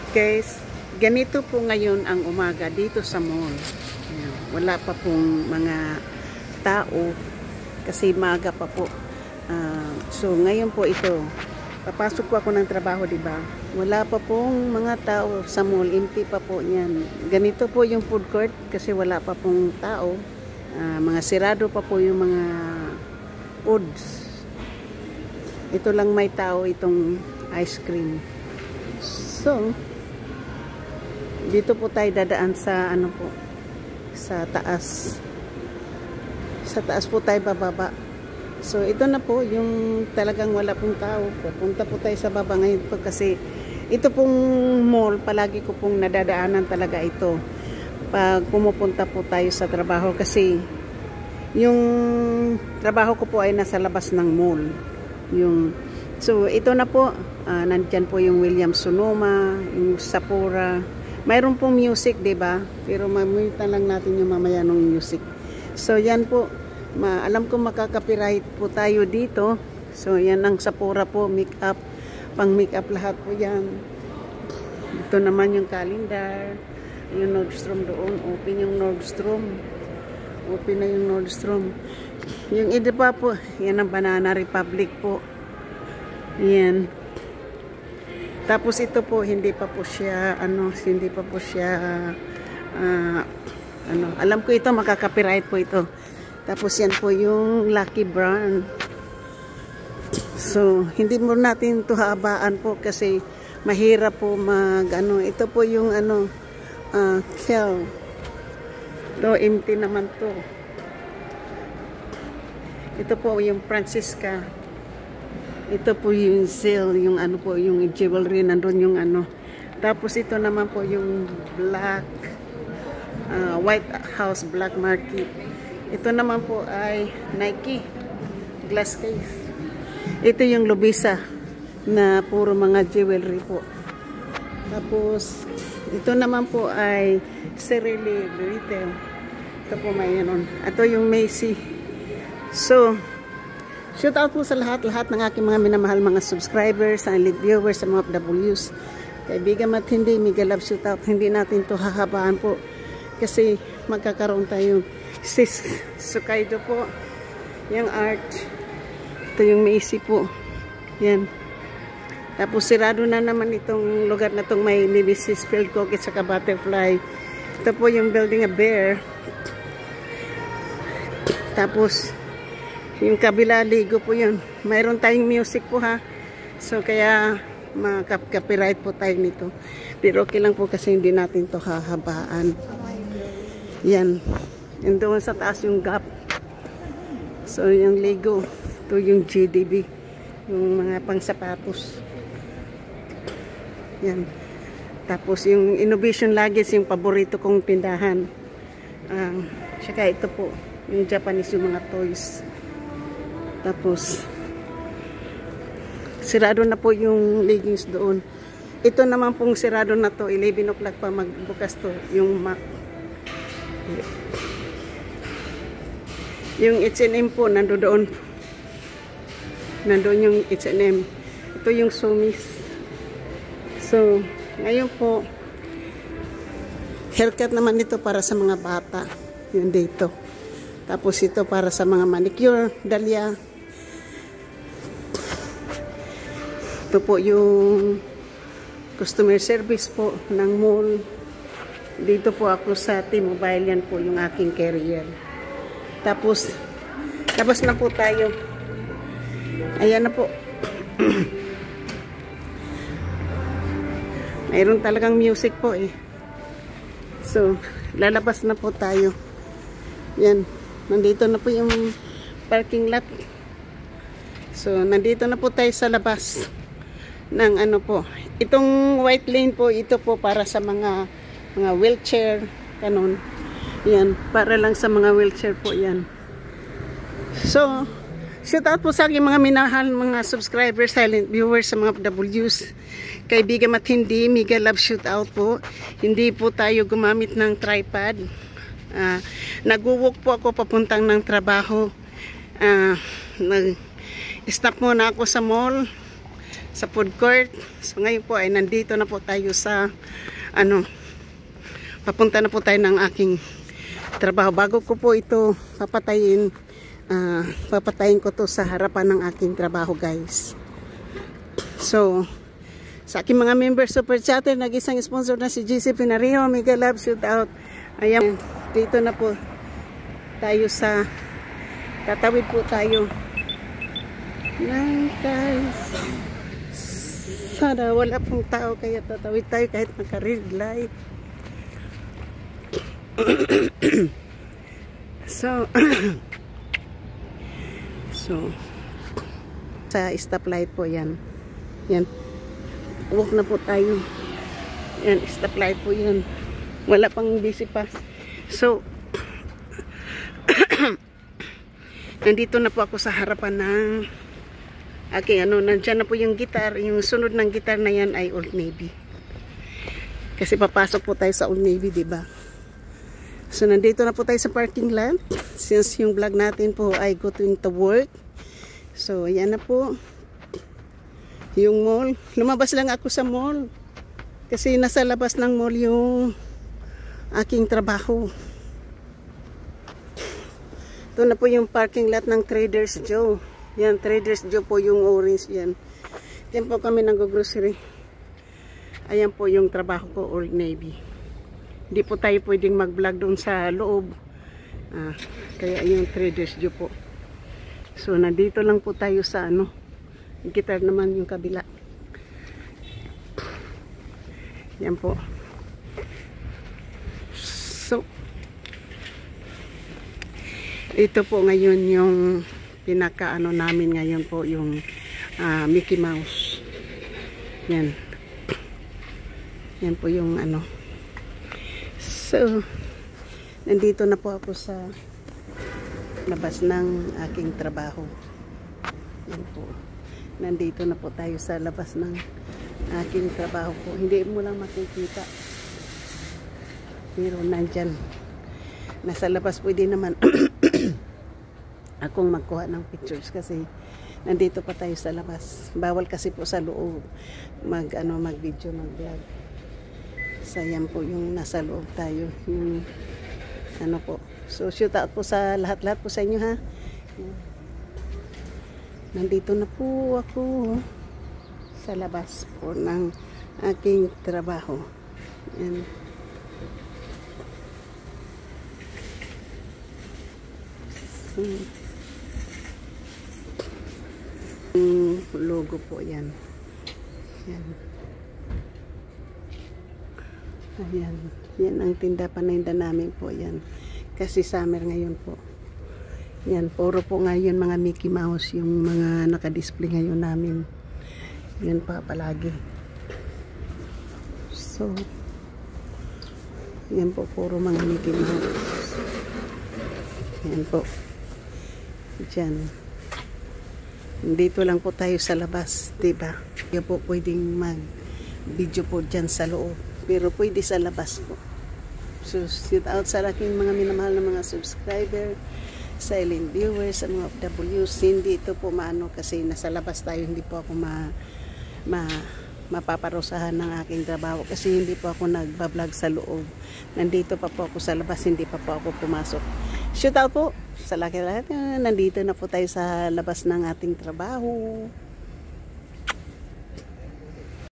Guys, ganito po ngayon ang umaga dito sa mall. Ayan, wala pa pong mga tao kasi maaga pa po. So ngayon po ito, papasok po ako ng trabaho, diba? Wala pa pong mga tao sa mall, empty pa po yan. Ganito po yung food court kasi wala pa pong tao. Mga sirado pa po yung mga foods. Ito lang may tao, itong ice cream. So dito po tayo dadaan sa ano po, sa taas. Sa taas po tayo bababa. So ito na po yung talagang wala pong tao. Pupunta po tayo sa baba ngayon po kasi ito pong mall, palagi ko pong nadadaanan talaga ito pag pumupunta po tayo sa trabaho kasi yung trabaho ko po ay nasa labas ng mall. So ito na po, nandyan po yung Williams Sonoma, yung Sephora. Mayroon pong music, diba? Pero mamutan lang natin yung mamaya ng music. So yan po, alam ko makaka-copyright po tayo dito. So yan ang Sephora po, make-up, pang make-up lahat po yan. Ito naman yung calendar, yung Nordstrom doon, open yung Nordstrom. Open na yung Nordstrom. Yung iba po, yan ang Banana Republic po. Yan. Tapos ito po, hindi pa po siya, alam ko ito, makaka-copyright po ito. Tapos yan po yung Lucky Brand. So, hindi mo natin ito haabaan po kasi mahirap po ito po yung Kel. Ito, empty naman to. Ito po yung Francisca. Ito po yung sale, yung yung jewelry, nandun yung Tapos ito naman po yung White House Black Market. Ito naman po ay Nike glass case. Ito yung Lubisa na puro mga jewelry po. Tapos ito naman po ay Cerele Retail. Ito po may Ito yung Macy. So shout out po sa lahat ng aking mga minamahal mga subscribers, sa elite viewers, sa mga FWs. Kaibigan at hindi, mega love shout out. Hindi natin to hahabaan po kasi magkakaroon tayo. Sis Sukaido po. Yung art. Ito yung Macy po. Yan. Tapos sirado na naman itong lugar na itong may Nibisi spilled cookies saka butterfly. Ito po yung Building a Bear. Tapos yung kabila, ligo po yun. Mayroon tayong music po ha. So kaya makaka-copyright po tayo nito. Pero okay lang po kasi hindi natin to hahabaan. Yan. Yung doon sa taas yung Gap. So yung ligo. Ito yung GDB. Yung mga pang sapatos. Yan. Tapos yung Innovation Luggage, yung paborito kong tindahan. Saka ito po. Yung Japanese, yung mga toys. Tapos sirado na po yung leggings doon. Ito naman pong sirado na to, 11 o'clock pa magbukas to, yung Mac. Yung H&M po nandoon yung H&M. Ito yung Sumis. So ngayon po haircut naman ito para sa mga bata, yun dito. Tapos ito para sa mga manicure, Dahlia. Ito po yung customer service po ng mall. Dito po ako sa T-Mobile, yan po yung aking carrier. Tapos na po tayo. Ayan na po. Mayroon talagang music po eh. So, lalabas na po tayo. Yan. Nandito na po yung parking lot. So, nandito na po tayo sa labas ng po. Itong white lane po, ito po para sa mga wheelchair, kanon. Yan, para lang sa mga wheelchair po yan. So, shout out po sa aking mga minahal, mga subscribers, silent viewers, sa mga W's. Kaibigan at hindi, mega love shout out po. Hindi po tayo gumamit ng tripod. Nag-walk po ako papuntang ng trabaho. Nag-stop muna ako sa mall. sa food court. So ngayon po ay nandito na po tayo sa ano, papunta na po tayo ng aking trabaho. Bago ko po ito papatayin, papatayin ko to sa harapan ng aking trabaho, guys. So sa aking mga members super chatter, nag-isang sponsor na si GC Pinario, mega love shoot out. Ayan, dito na po tayo sa tatawid po tayo ng guys. Sana wala pong tao kaya tatawid tayo kahit naka-red light. So sa stoplight po yan. Yan. Walk na po tayo. Yan, stoplight po yan. Wala pang busy pa. So, nandito na po ako sa harapan ng aking nandyan na po yung gitar. Yung sunod ng gitar na yan ay Old Navy. Kasi papasok po tayo sa Old Navy, diba? So, nandito na po tayo sa parking lot. Since yung vlog natin po ay going to work. So, yan na po. Yung mall. Lumabas lang ako sa mall. Kasi nasa labas ng mall yung aking trabaho. Ito na po yung parking lot ng Traders Joe. Yan, Traders Joe po yung orange yan. Yan po kami nag-grocery. Ayan po yung trabaho ko, Old Navy. Hindi po tayo pwedeng mag-vlog doon sa loob. Kaya yung Traders Joe po. So, nandito lang po tayo sa gitar naman yung kabila. Yan po. So, ito po ngayon yung pinaka namin ngayon po yung Mickey Mouse. Yan. Yan po yung So, nandito na po ako sa labas ng aking trabaho. Yan po. Nandito na po tayo sa labas ng aking trabaho po. Hindi mo lang makikita. Pero nandyan. Nasa labas pwede naman akong magkuha ng pictures kasi nandito pa tayo sa labas. Bawal kasi po sa loob mag-video, mag-vlog. So, yan po yung nasa loob tayo. Yung po. So, shout out po sa lahat-lahat po sa inyo, ha. Nandito na po ako sa labas po ng aking trabaho. Yan. Logo po yan. Yan. Ayan. Yan ang tinda paninda namin po yan. Kasi summer ngayon po. Yan, puro po ngayon mga Mickey Mouse yung mga naka-display ngayon namin. Yan pa palagi. So, yan po, puro mga Mickey Mouse. Yan po. Diyan. Dito lang po tayo sa labas, diba? Yan po pwedeng mag-video po dyan sa loob. Pero pwede sa labas po. So, shout out sa aking mga minamahal na mga subscriber, silent viewers, sa mga OFWs. Hindi ito po kasi nasa labas tayo, hindi po ako mapaparusahan ng aking trabaho kasi hindi po ako nagbablog sa loob. Nandito pa po ako sa labas, hindi pa po ako pumasok. Shout out po sa lahat. Nandito na po tayo sa labas ng ating trabaho.